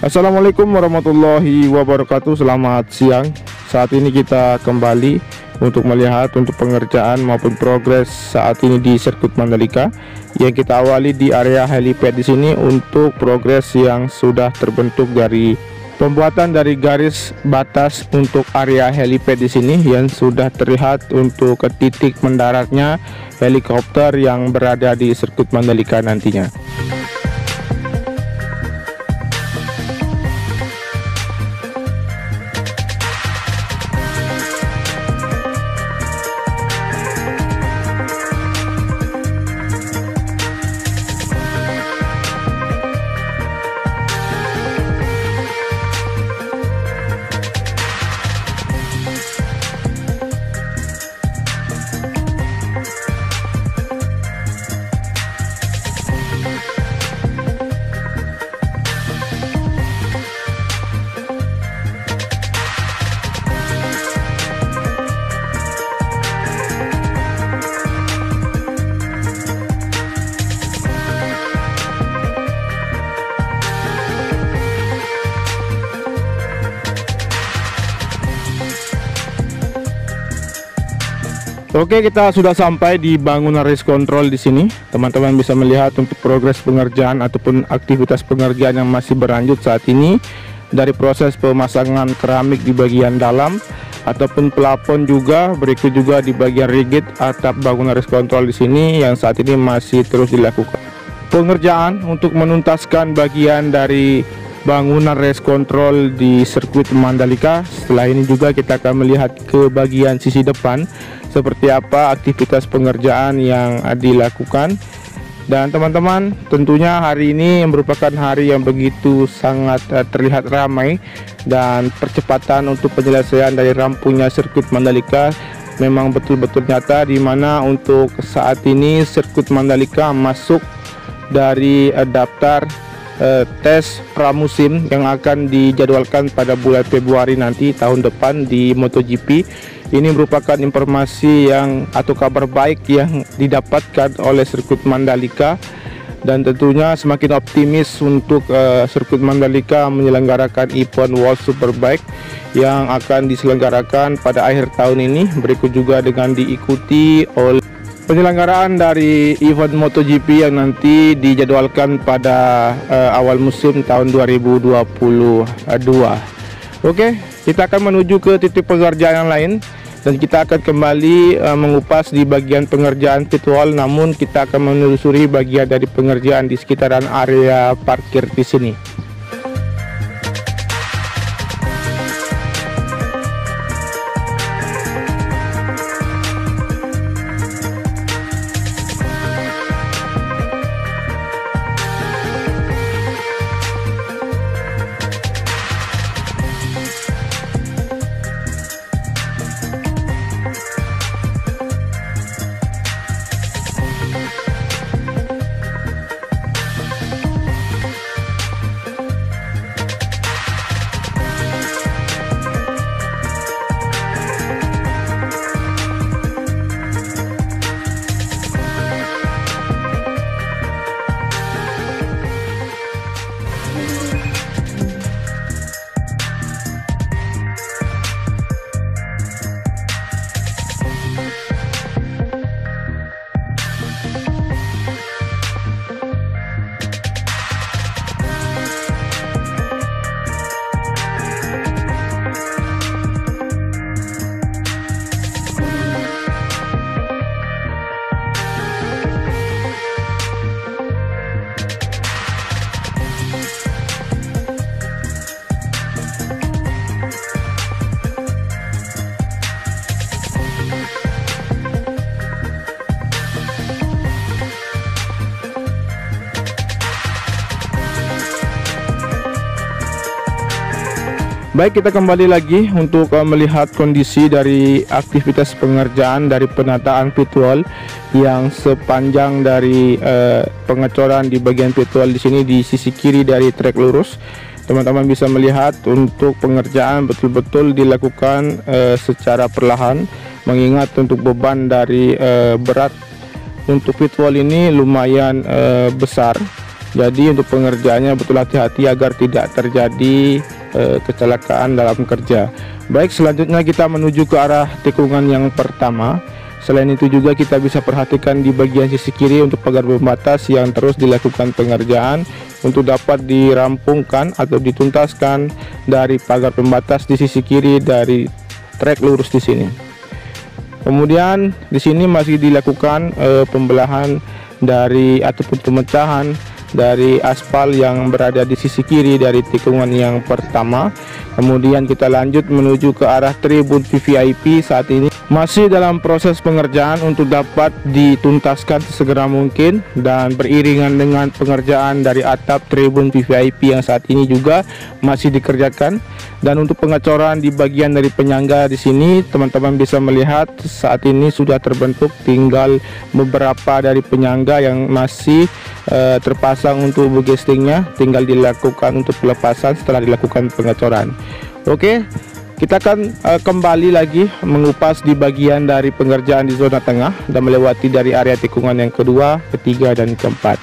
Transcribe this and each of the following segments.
Assalamualaikum warahmatullahi wabarakatuh. Selamat siang. Saat ini kita kembali untuk melihat untuk pengerjaan maupun progres saat ini di sirkuit Mandalika, yang kita awali di area helipad di sini untuk progres yang sudah terbentuk dari pembuatan dari garis batas untuk area helipad di sini, yang sudah terlihat untuk ke titik mendaratnya helikopter yang berada di sirkuit Mandalika nantinya. Oke, kita sudah sampai di bangunan race control di sini. Teman-teman bisa melihat untuk progres pengerjaan ataupun aktivitas pengerjaan yang masih berlanjut saat ini, dari proses pemasangan keramik di bagian dalam ataupun pelafon, juga berikut juga di bagian rigid atap bangunan race control di sini yang saat ini masih terus dilakukan pengerjaan untuk menuntaskan bagian dari bangunan race control di sirkuit Mandalika. Setelah ini juga kita akan melihat ke bagian sisi depan seperti apa aktivitas pengerjaan yang dilakukan. Dan teman-teman, tentunya hari ini merupakan hari yang begitu sangat terlihat ramai, dan percepatan untuk penyelesaian dari rampungnya sirkuit Mandalika memang betul-betul nyata, di mana untuk saat ini sirkuit Mandalika masuk dari daftar tes pramusim yang akan dijadwalkan pada bulan Februari nanti tahun depan di MotoGP. Ini merupakan informasi yang atau kabar baik yang didapatkan oleh sirkuit Mandalika, dan tentunya semakin optimis untuk sirkuit Mandalika menyelenggarakan event World Superbike yang akan diselenggarakan pada akhir tahun ini, berikut juga dengan diikuti oleh penyelenggaraan dari event MotoGP yang nanti dijadwalkan pada awal musim tahun 2022. Oke, kita akan menuju ke titik pengerjaan yang lain, dan kita akan kembali mengupas di bagian pengerjaan pit wall, namun kita akan menelusuri bagian dari pengerjaan di sekitaran area parkir di sini. Baik, kita kembali lagi untuk melihat kondisi dari aktivitas pengerjaan dari penataan pit wall yang sepanjang dari pengecoran di bagian pit wall di sini di sisi kiri dari trek lurus. teman-teman bisa melihat untuk pengerjaan betul-betul dilakukan secara perlahan, mengingat untuk beban dari berat untuk pit wall ini lumayan besar. Jadi untuk pengerjaannya betul hati-hati agar tidak terjadi kecelakaan dalam kerja. Baik, selanjutnya kita menuju ke arah tikungan yang pertama. Selain itu juga kita bisa perhatikan di bagian sisi kiri untuk pagar pembatas yang terus dilakukan pengerjaan untuk dapat dirampungkan atau dituntaskan dari pagar pembatas di sisi kiri dari trek lurus di sini. Kemudian di sini masih dilakukan pembelahan dari ataupun pemecahan dari aspal yang berada di sisi kiri dari tikungan yang pertama. Kemudian kita lanjut menuju ke arah tribun VVIP. Saat ini masih dalam proses pengerjaan untuk dapat dituntaskan sesegera mungkin, dan beriringan dengan pengerjaan dari atap tribun VVIP yang saat ini juga masih dikerjakan. Dan untuk pengecoran di bagian dari penyangga di sini, teman-teman bisa melihat saat ini sudah terbentuk, tinggal beberapa dari penyangga yang masih terpasang untuk bogestingnya, tinggal dilakukan untuk pelepasan setelah dilakukan pengecoran. Oke, kita akan kembali lagi mengupas di bagian dari pengerjaan di zona tengah dan melewati dari area tikungan yang kedua, ketiga, dan keempat.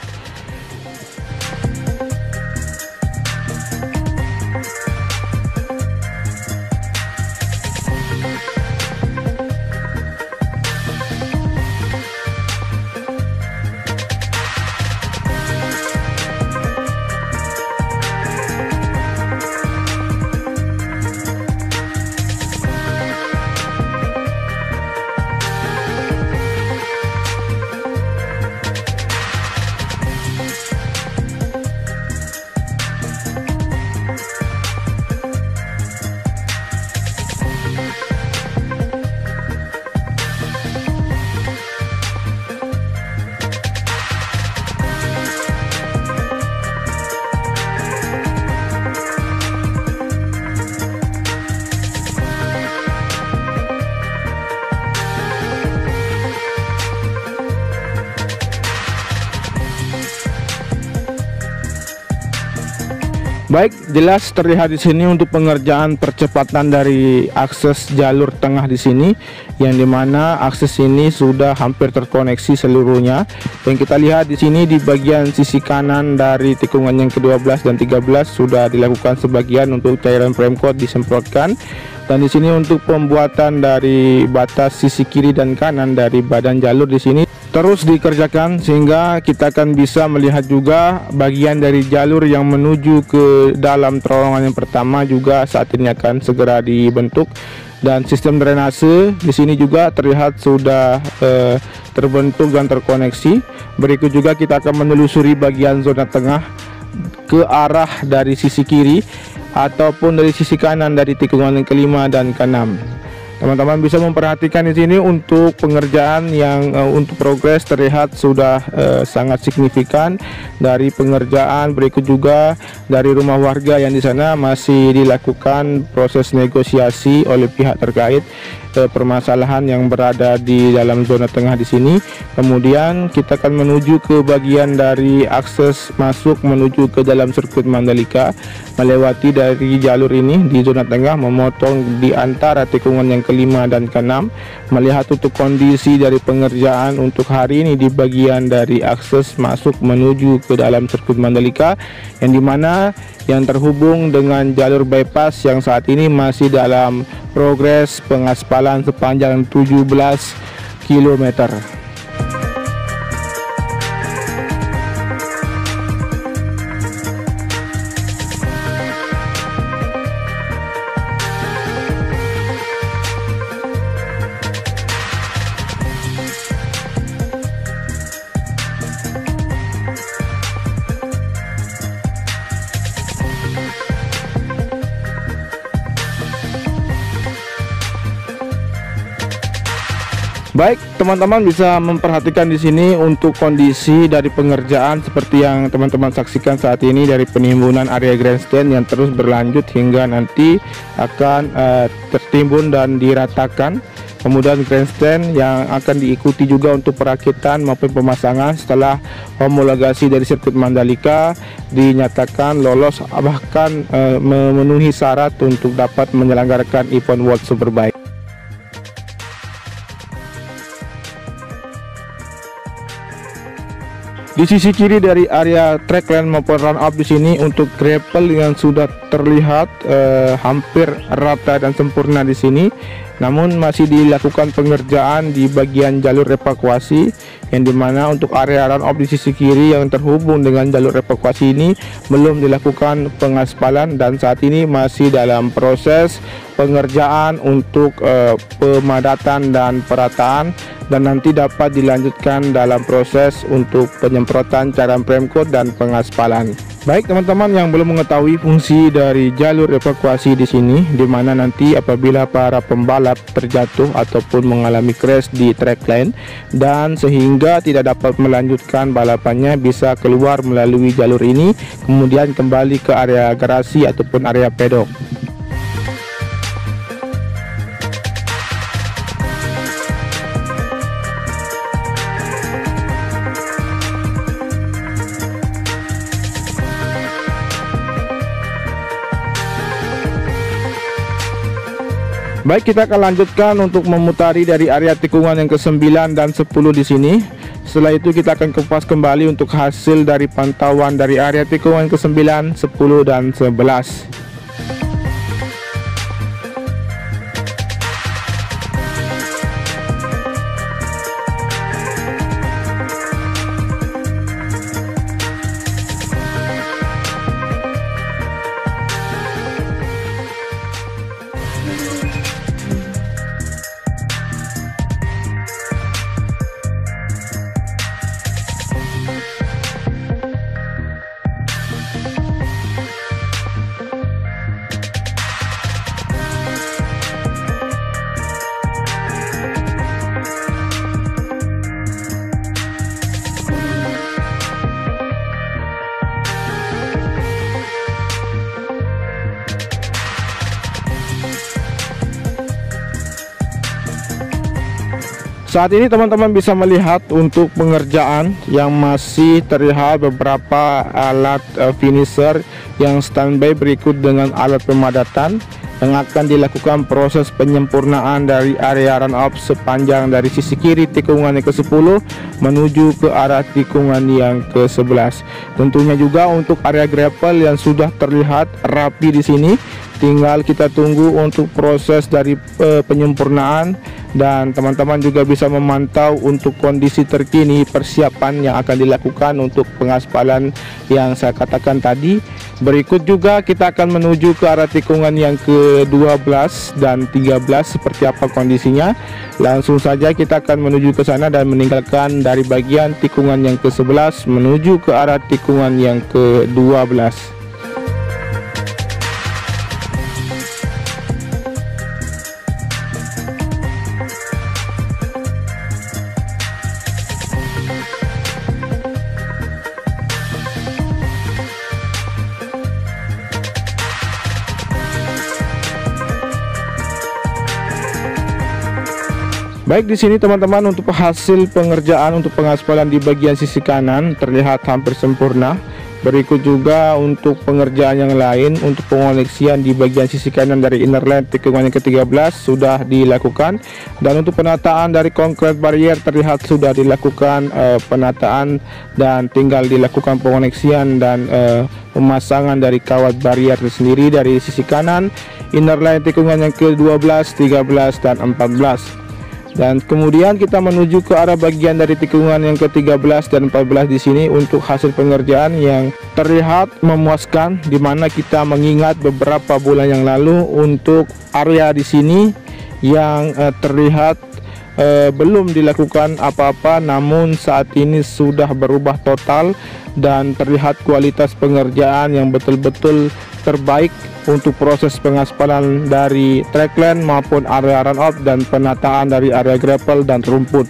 Baik, jelas terlihat di sini untuk pengerjaan percepatan dari akses jalur tengah di sini, yang dimana akses ini sudah hampir terkoneksi seluruhnya. Dan kita lihat di sini di bagian sisi kanan dari tikungan yang ke-12 dan 13 sudah dilakukan sebagian untuk cairan frame coat disemprotkan. Dan di sini untuk pembuatan dari batas sisi kiri dan kanan dari badan jalur di sini terus dikerjakan, sehingga kita akan bisa melihat juga bagian dari jalur yang menuju ke dalam terowongan yang pertama juga saat ini akan segera dibentuk. Dan sistem drainase di sini juga terlihat sudah terbentuk dan terkoneksi. Berikut juga kita akan menelusuri bagian zona tengah ke arah dari sisi kiri ataupun dari sisi kanan dari tikungan yang kelima dan keenam. Teman-teman bisa memperhatikan di sini untuk pengerjaan yang untuk progres terlihat sudah sangat signifikan dari pengerjaan. Berikut juga dari rumah warga yang di sana masih dilakukan proses negosiasi oleh pihak terkait permasalahan yang berada di dalam zona tengah di sini. Kemudian kita akan menuju ke bagian dari akses masuk menuju ke dalam sirkuit Mandalika, melewati dari jalur ini di zona tengah, memotong di antara tikungan yang kelima dan keenam. Melihat untuk kondisi dari pengerjaan untuk hari ini di bagian dari akses masuk menuju ke dalam sirkuit Mandalika, yang dimana yang terhubung dengan jalur bypass yang saat ini masih dalam progres pengaspalan sepanjang 17 km. Baik, teman-teman bisa memperhatikan di sini untuk kondisi dari pengerjaan seperti yang teman-teman saksikan saat ini, dari penimbunan area grandstand yang terus berlanjut hingga nanti akan tertimbun dan diratakan kemudian grandstand yang akan diikuti juga untuk perakitan maupun pemasangan setelah homologasi dari sirkuit Mandalika dinyatakan lolos bahkan memenuhi syarat untuk dapat menyelenggarakan event World Superbike. Di sisi kiri dari area trackline maupun run up di sini untuk gravel yang sudah terlihat hampir rata dan sempurna di sini, namun masih dilakukan pengerjaan di bagian jalur evakuasi, yang dimana untuk area run up di sisi kiri yang terhubung dengan jalur evakuasi ini belum dilakukan pengaspalan dan saat ini masih dalam proses pengerjaan untuk pemadatan dan perataan, dan nanti dapat dilanjutkan dalam proses untuk penyemprotan cairan Premcoat dan pengaspalan. Baik teman-teman yang belum mengetahui fungsi dari jalur evakuasi di sini, di mana nanti apabila para pembalap terjatuh ataupun mengalami crash di trackline dan sehingga tidak dapat melanjutkan balapannya, bisa keluar melalui jalur ini kemudian kembali ke area garasi ataupun area pedok. Baik, kita akan lanjutkan untuk memutari dari area tikungan yang ke-9 dan 10 di sini. Setelah itu kita akan kupas kembali untuk hasil dari pantauan dari area tikungan ke-9, 10 dan 11. Saat ini teman-teman bisa melihat untuk pengerjaan yang masih terlihat beberapa alat finisher yang standby berikut dengan alat pemadatan yang akan dilakukan proses penyempurnaan dari area run up sepanjang dari sisi kiri tikungan yang ke-10 menuju ke arah tikungan yang ke-11. Tentunya juga untuk area gravel yang sudah terlihat rapi di sini, tinggal kita tunggu untuk proses dari penyempurnaan, dan teman-teman juga bisa memantau untuk kondisi terkini persiapan yang akan dilakukan untuk pengaspalan yang saya katakan tadi. Berikut juga kita akan menuju ke arah tikungan yang ke-12 dan 13 seperti apa kondisinya. Langsung saja kita akan menuju ke sana dan meninggalkan dari bagian tikungan yang ke-11 menuju ke arah tikungan yang ke-12. Baik, di sini teman-teman untuk hasil pengerjaan untuk pengaspalan di bagian sisi kanan terlihat hampir sempurna. Berikut juga untuk pengerjaan yang lain untuk pengoneksian di bagian sisi kanan dari inner line tikungan yang ke-13 sudah dilakukan, dan untuk penataan dari concrete barrier terlihat sudah dilakukan penataan dan tinggal dilakukan pengoneksian dan pemasangan dari kawat barrier sendiri dari sisi kanan inner line tikungan yang ke-12, 13 dan 14. Dan kemudian kita menuju ke arah bagian dari tikungan yang ke-13 dan 14 di sini untuk hasil pengerjaan yang terlihat memuaskan, di mana kita mengingat beberapa bulan yang lalu untuk area di sini yang terlihat belum dilakukan apa-apa, namun saat ini sudah berubah total dan terlihat kualitas pengerjaan yang betul-betul terbaik untuk proses pengaspalan dari trackline maupun area run up dan penataan dari area gravel dan rumput.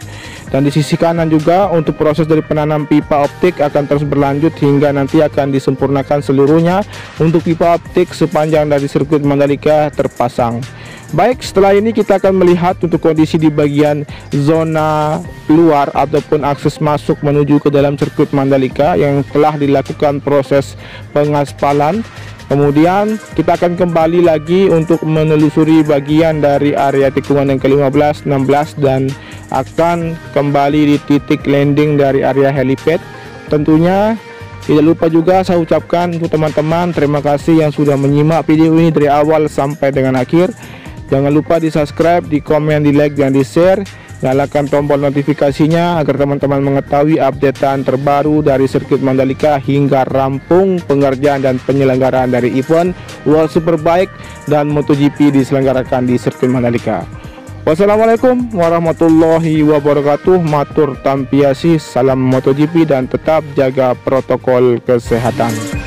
Dan di sisi kanan juga untuk proses dari penanam pipa optik akan terus berlanjut hingga nanti akan disempurnakan seluruhnya untuk pipa optik sepanjang dari sirkuit Mandalika terpasang. Baik, setelah ini kita akan melihat untuk kondisi di bagian zona luar ataupun akses masuk menuju ke dalam sirkuit Mandalika yang telah dilakukan proses pengaspalan. Kemudian kita akan kembali lagi untuk menelusuri bagian dari area tikungan yang ke-15, 16 dan akan kembali di titik landing dari area helipad. Tentunya tidak lupa juga saya ucapkan untuk teman-teman terima kasih yang sudah menyimak video ini dari awal sampai dengan akhir. Jangan lupa di subscribe, di komen, di like, dan di share. Nyalakan tombol notifikasinya agar teman-teman mengetahui updatean terbaru dari sirkuit Mandalika hingga rampung pengerjaan dan penyelenggaraan dari event World Superbike dan MotoGP diselenggarakan di sirkuit Mandalika. Wassalamualaikum warahmatullahi wabarakatuh. Matur tampiasi, salam MotoGP dan tetap jaga protokol kesehatan.